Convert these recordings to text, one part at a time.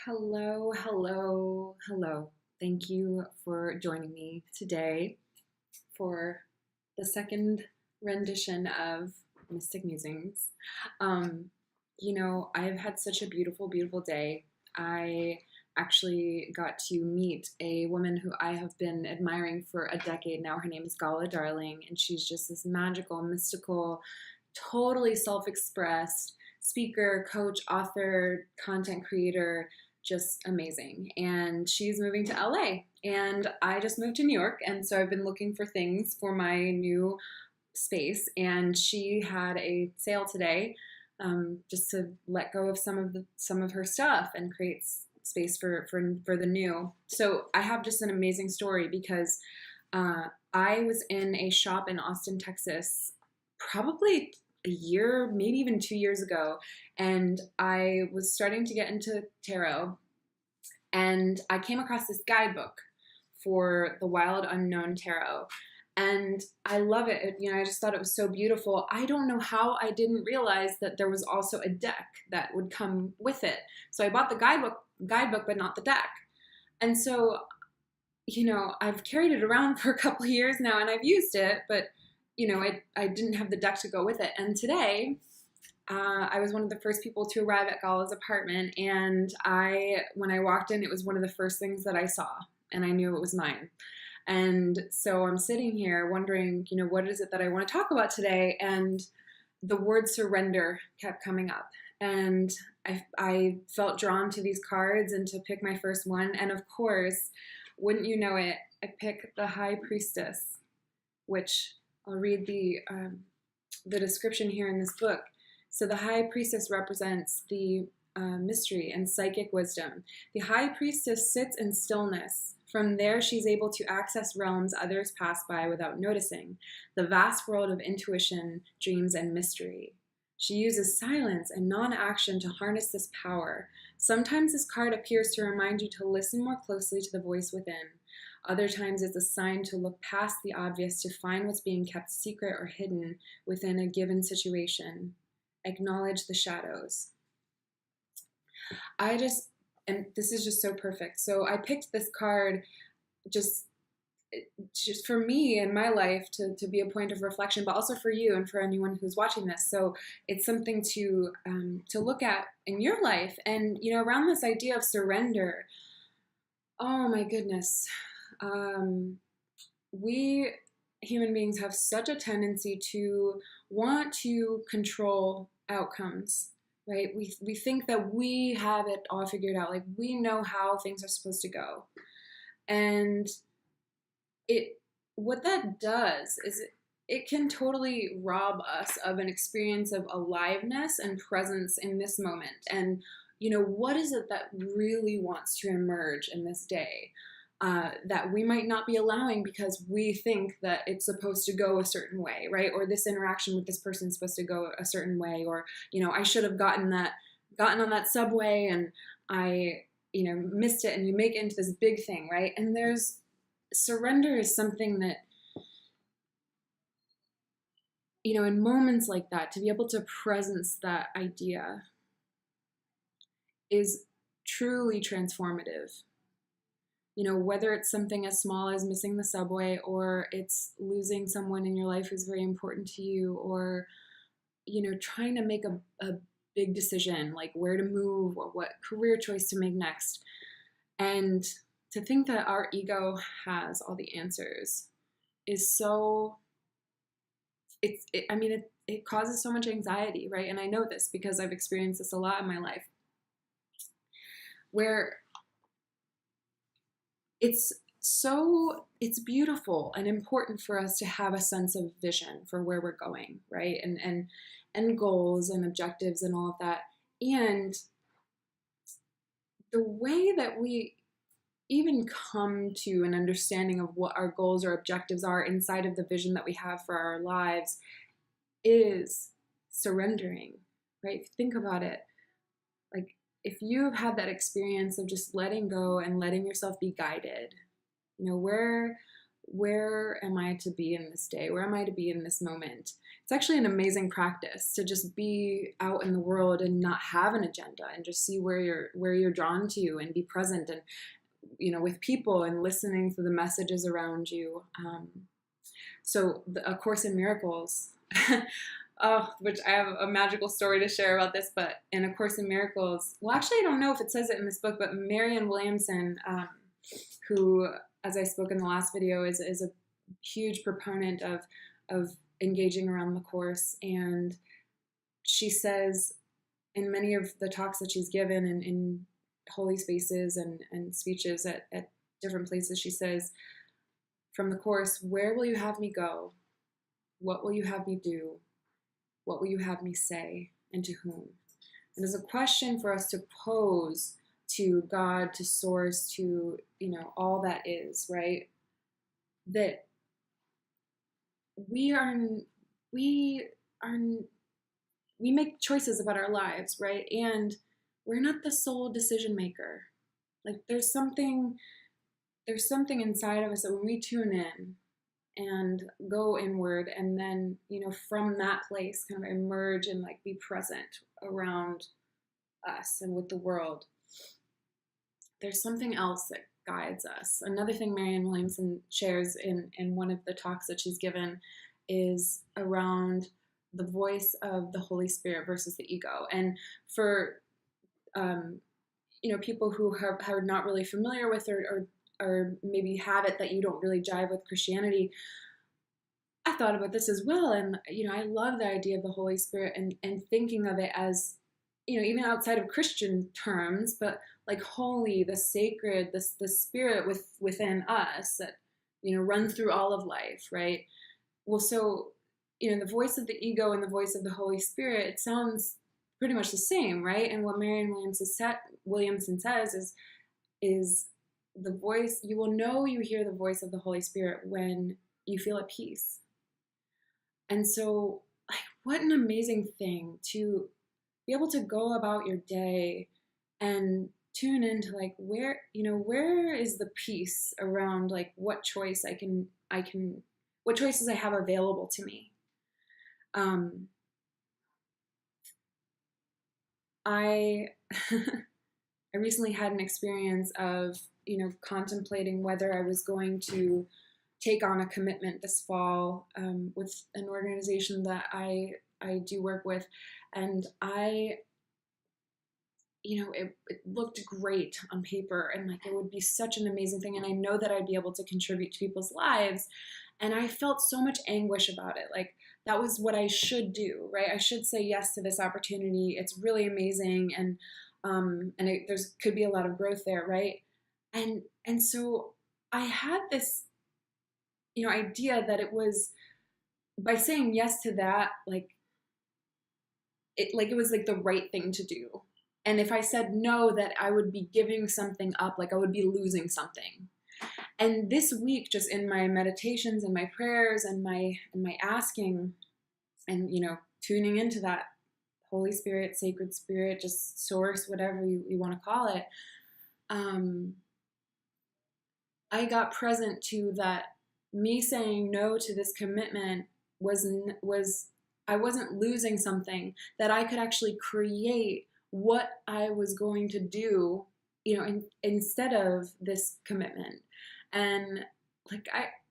Hello, hello, hello. Thank you for joining me today for the second rendition of Mystic Musings. Um, I've had such a beautiful, beautiful day. I actually got to meet a woman who I have been admiring for a decade now. Her name is Gala Darling, and she's just this magical, mystical, totally self expressed speaker, coach, author, content creator, just amazing. And she's moving to LA, and I just moved to New York, and so I've been looking for things for my new space. And she had a sale today, just to let go of some of her stuff and create space for the new. So I have just an amazing story because I was in a shop in Austin, Texas, probably a year, maybe even 2 years ago, and I was starting to get into tarot, and I came across this guidebook for the Wild Unknown Tarot, and I love it. I just thought it was so beautiful. I don't know how I didn't realize that there was also a deck that would come with it. So I bought the guidebook, but not the deck. And so, I've carried it around for a couple of years now, and I've used it, but I didn't have the deck to go with it. And today, I was one of the first people to arrive at Gala's apartment, and when I walked in, it was one of the first things that I saw, and I knew it was mine. And so I'm sitting here wondering, what is it that I want to talk about today? And the word surrender kept coming up, and I felt drawn to these cards and to pick my first one. And of course, wouldn't you know it, I picked the High Priestess, which I'll read the description here in this book. So the High Priestess represents the mystery and psychic wisdom. The High Priestess sits in stillness. From there, she's able to access realms others pass by without noticing, the vast world of intuition, dreams, and mystery. She uses silence and non-action to harness this power. Sometimes this card appears to remind you to listen more closely to the voice within. Other times it's a sign to look past the obvious to find what's being kept secret or hidden within a given situation. Acknowledge the shadows. And this is just so perfect. So I picked this card just for me in my life to be a point of reflection, but also for you and for anyone who's watching this. So it's something to look at in your life. And, around this idea of surrender, oh my goodness. We human beings have such a tendency to want to control outcomes, right? We think that we have it all figured out, like we know how things are supposed to go. And what that does is it can totally rob us of an experience of aliveness and presence in this moment. And what is it that really wants to emerge in this day? That we might not be allowing because we think that it's supposed to go a certain way, right? Or this interaction with this person is supposed to go a certain way, or I should have gotten on that subway and I missed it, and you make it into this big thing, right? And surrender is something that in moments like that, to be able to presence that idea is truly transformative. Whether it's something as small as missing the subway, or it's losing someone in your life who's very important to you, or, trying to make a big decision, like where to move or what career choice to make next. And to think that our ego has all the answers is so, it causes so much anxiety, right? And I know this because I've experienced this a lot in my life, where it's beautiful and important for us to have a sense of vision for where we're going, right? And goals and objectives and all of that. And the way that we even come to an understanding of what our goals or objectives are inside of the vision that we have for our lives is surrendering, right? If you think about it, like, if you've had that experience of just letting go and letting yourself be guided, where where am I to be in this day? Where am I to be in this moment? It's actually an amazing practice to just be out in the world and not have an agenda, and just see where you're drawn to, and be present, and with people, and listening for the messages around you. So A Course in Miracles, which I have a magical story to share about this, but in A Course in Miracles, well, actually, I don't know if it says it in this book, but Marianne Williamson, who, as I spoke in the last video, is a huge proponent of engaging around the Course. And she says in many of the talks that she's given in holy spaces and speeches at different places, she says, from the Course, where will you have me go? What will you have me do? What will you have me say? And to whom? And it's a question for us to pose to God, to Source, to, all that is, right? That we make choices about our lives, right? And we're not the sole decision maker. Like there's something inside of us that when we tune in and go inward, and then, from that place kind of emerge and like be present around us and with the world, there's something else that guides us. Another thing Marianne Williamson shares in one of the talks that she's given is around the voice of the Holy Spirit versus the ego. And for people who are not really familiar with, or maybe have it that you don't really jive with Christianity, I thought about this as well. And, I love the idea of the Holy Spirit, and thinking of it as, even outside of Christian terms, but like holy, the sacred, the spirit within us that, runs through all of life, right? Well, so, the voice of the ego and the voice of the Holy Spirit, it sounds pretty much the same, right? And what Marianne Williamson says is the voice, you will know you hear the voice of the Holy Spirit when you feel at peace. And so, like, what an amazing thing to be able to go about your day and tune into like where is the peace around like what choice what choices I have available to me. I I recently had an experience of, contemplating whether I was going to take on a commitment this fall with an organization that I do work with. And it looked great on paper, and like it would be such an amazing thing. And I know that I'd be able to contribute to people's lives. And I felt so much anguish about it. Like that was what I should do, right? I should say yes to this opportunity. It's really amazing. And there's could be a lot of growth there, right? And so I had this, idea that it was by saying yes to that, it was like the right thing to do. And if I said no, that I would be giving something up, like I would be losing something. And this week, just in my meditations and my prayers and my asking, and tuning into that Holy Spirit, sacred spirit, just Source, whatever you want to call it, I got present to that. Me saying no to this commitment was I wasn't losing something, that I could actually create what I was going to do, instead of this commitment. And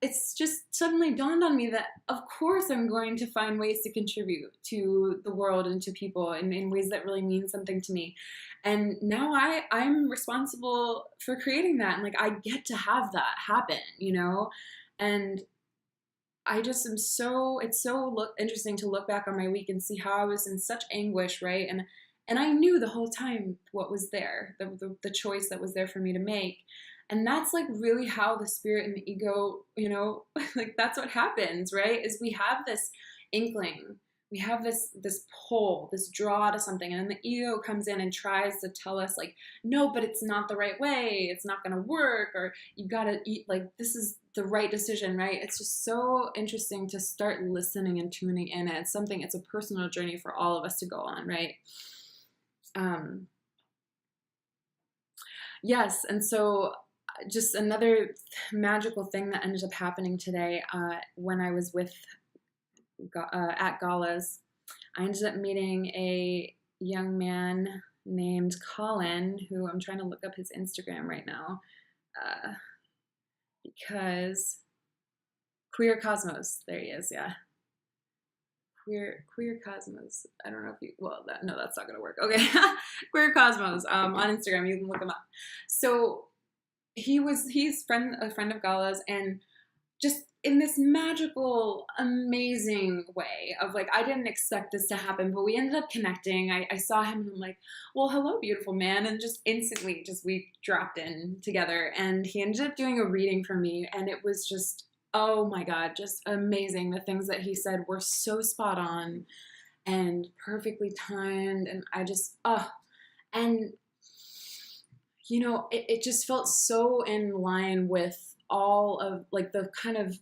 it's just suddenly dawned on me that of course I'm going to find ways to contribute to the world and to people in ways that really mean something to me. And now I'm responsible for creating that. And I get to have that happen, and I just am it's so interesting to look back on my week and see how I was in such anguish, right? And I knew the whole time what was there, the choice that was there for me to make. And that's really how the spirit and the ego, that's what happens, right? Is we have this inkling, we have this pull, this draw to something, and then the ego comes in and tries to tell us no, but it's not the right way, it's not going to work, or you got to eat, this is the right decision, right? It's just so interesting to start listening and tuning in. And it's a personal journey for all of us to go on, right? Yes, and so just another magical thing that ended up happening today when I was at Gala's. I ended up meeting a young man named Colin, who I'm trying to look up his Instagram right now, because Queer Cosmos, there he is, yeah. Queer Cosmos. I don't know if you, well, no, that's not gonna work. Okay, Queer Cosmos on Instagram. You can look him up. So he's a friend of Gala's, and just in this magical, amazing way of like, I didn't expect this to happen, but we ended up connecting. I saw him and I'm like, well, hello, beautiful man. And just instantly, we dropped in together, and he ended up doing a reading for me. And it was just, oh my God, just amazing. The things that he said were so spot on and perfectly timed. And I just, and you know, it just felt so in line with all of like the kind of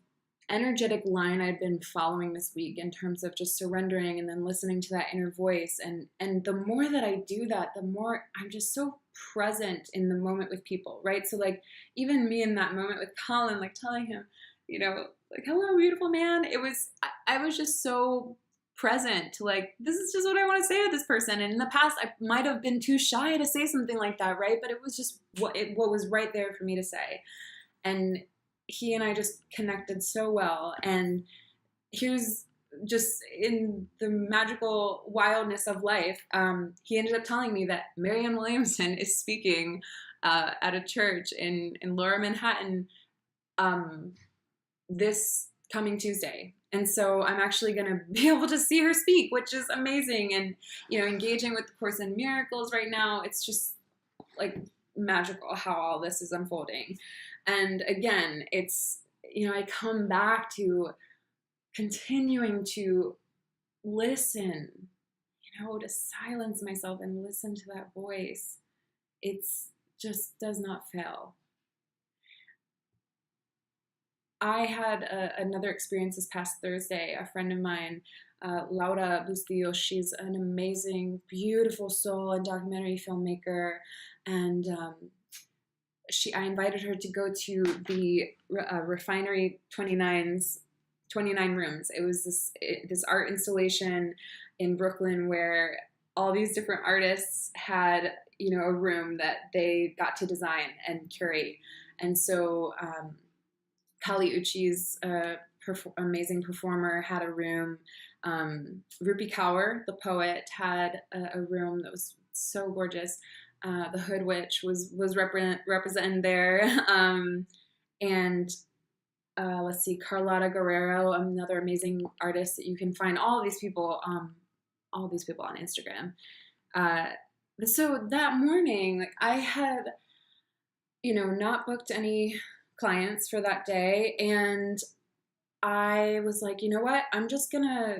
energetic line I'd been following this week in terms of just surrendering and then listening to that inner voice. And the more that I do that, the more I'm just so present in the moment with people, right? So like even me in that moment with Colin, like telling him, you know, like, hello, beautiful man. I was just so present to like, this is just what I want to say to this person. And in the past, I might have been too shy to say something like that, right? But it was just what was right there for me to say. And he and I just connected so well. And he was just in the magical wildness of life. He ended up telling me that Marianne Williamson is speaking at a church in Lower Manhattan this coming Tuesday. And so I'm actually going to be able to see her speak, which is amazing. And, you know, engaging with the Course in Miracles right now, it's just like magical how all this is unfolding. And again, it's, you know, I come back to continuing to listen, you know, to silence myself and listen to that voice. It's just does not fail. I had another experience this past Thursday. A friend of mine, Laura Bustillo, she's an amazing, beautiful soul and documentary filmmaker. And I invited her to go to the Refinery 29's 29 Rooms. It was this art installation in Brooklyn where all these different artists had, you know, a room that they got to design and curate. And so Kali Uchis, amazing performer, had a room. Rupi Kaur, the poet, had a room that was so gorgeous. The Hood Witch was represented there. And let's see, Carlotta Guerrero, another amazing artist that you can find all these people on Instagram. So that morning, like, I had, you know, not booked any clients for that day, and I was like, you know what, I'm just gonna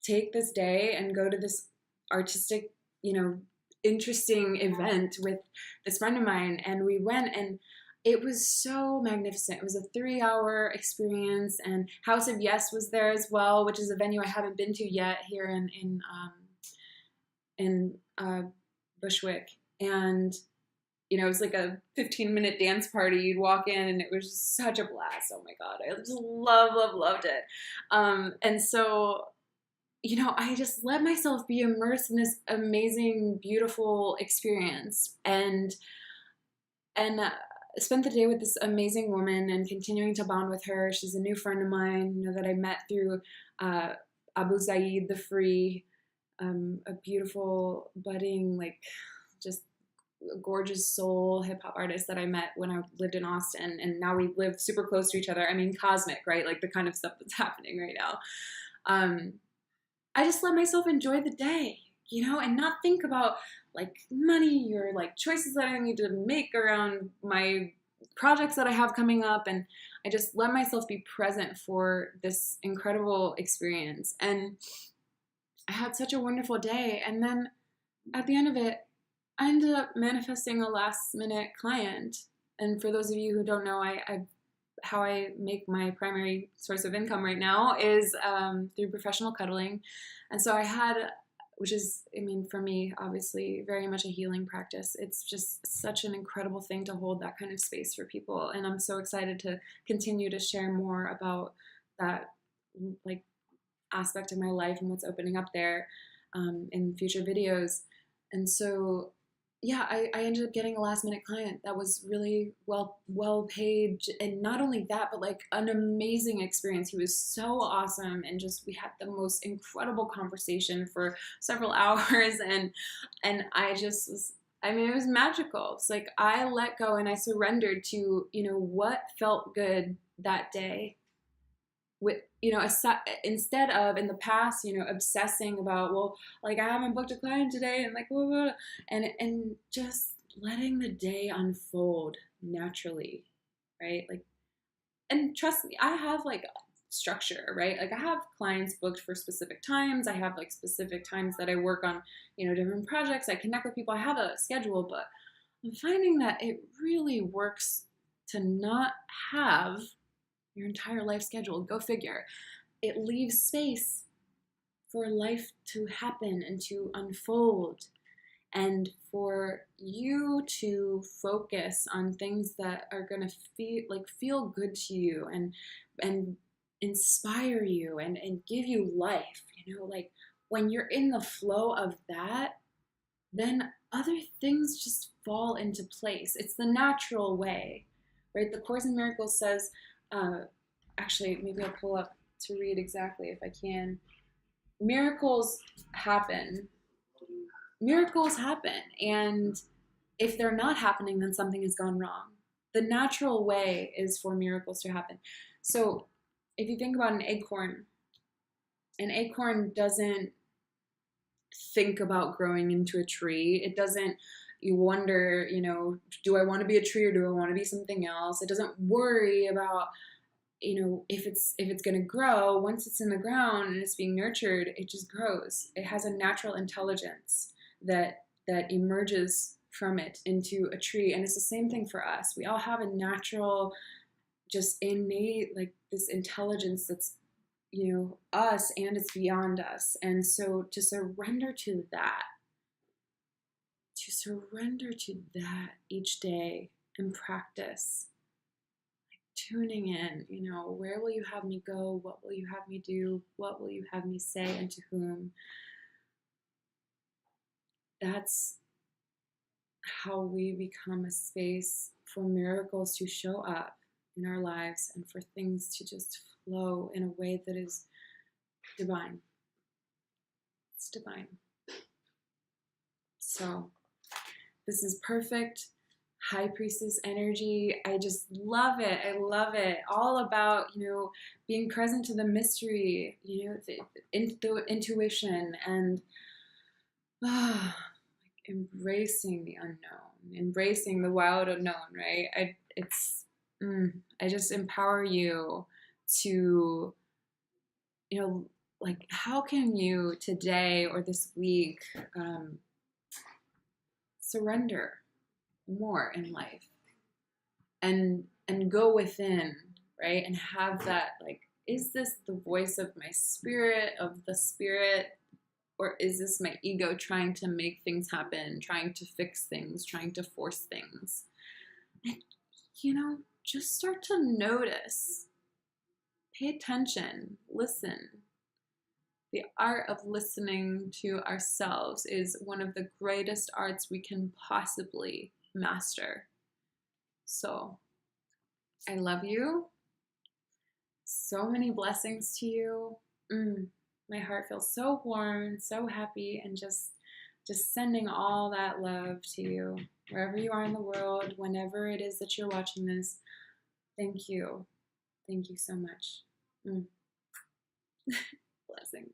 take this day and go to this artistic, you know, interesting event with this friend of mine. And we went, and it was so magnificent. It was a 3-hour experience, and House of Yes was there as well, which is a venue I haven't been to yet here in Bushwick. And you know, it was like a 15-minute dance party. You'd walk in and it was just such a blast. Oh my God. I just loved it. And so, you know, I just let myself be immersed in this amazing, beautiful experience, and spent the day with this amazing woman and continuing to bond with her. She's a new friend of mine, you know, that I met through Abu Zaid the Free, a beautiful, budding, like just gorgeous soul hip-hop artist that I met when I lived in Austin, and now we live super close to each other. I mean, cosmic, right? Like the kind of stuff that's happening right now. I just let myself enjoy the day, you know, and not think about like money or like choices that I need to make around my projects that I have coming up. And I just let myself be present for this incredible experience. And I had such a wonderful day. And then at the end of it, I ended up manifesting a last-minute client. And for those of you who don't know, how I make my primary source of income right now is through professional cuddling. And so I had which is, I mean, for me, obviously very much a healing practice. It's just such an incredible thing to hold that kind of space for people. And I'm so excited to continue to share more about that, like, aspect of my life and what's opening up there in future videos. And so, yeah, I ended up getting a last minute client that was really well paid, and not only that, but like an amazing experience. He was so awesome, and just we had the most incredible conversation for several hours, and I just was, I mean, it was magical. It's like I let go and I surrendered to, you know, what felt good that day. With, you know, instead of in the past, you know, obsessing about, well, like I haven't booked a client today, and like blah, blah, blah, and just letting the day unfold naturally, right? Like, and trust me, I have like structure, right? Like I have clients booked for specific times. I have like specific times that I work on, you know, different projects. I connect with people. I have a schedule, but I'm finding that it really works to not have your entire life schedule. Go figure. It leaves space for life to happen and to unfold, and for you to focus on things that are going to feel good to you and inspire you and give you life. You know, like when you're in the flow of that, then other things just fall into place. It's the natural way, right? The Course in Miracles says, actually, maybe I'll pull up to read exactly if I can. Miracles happen. Miracles happen. And if they're not happening, then something has gone wrong. The natural way is for miracles to happen. So if you think about an acorn doesn't think about growing into a tree. It doesn't, you wonder, you know, do I want to be a tree or do I want to be something else? It doesn't worry about, you know, if it's going to grow. Once it's in the ground and it's being nurtured, it just grows. It has a natural intelligence that emerges from it into a tree. And it's the same thing for us. We all have a natural, just innate, like this intelligence that's, you know, us, and it's beyond us. And so to surrender to that each day and practice, like tuning in, you know, where will you have me go? What will you have me do? What will you have me say, and to whom? That's how we become a space for miracles to show up in our lives and for things to just flow in a way that is divine. It's divine. So this is perfect High Priestess energy. I just love it. I love it. All about, you know, being present to the mystery, you know, the intuition, and embracing the unknown, embracing the wild unknown, right? I just empower you to, you know, like, how can you today or this week surrender more in life and go within, right? And have that, like, is this the voice of my spirit, of the spirit, or is this my ego trying to make things happen, trying to fix things, trying to force things? And, you know, just start to notice. Pay attention. Listen. The art of listening to ourselves is one of the greatest arts we can possibly master. So, I love you. So many blessings to you. My heart feels so warm, so happy, and just sending all that love to you, wherever you are in the world, whenever it is that you're watching this. Thank you. Thank you so much. Blessings.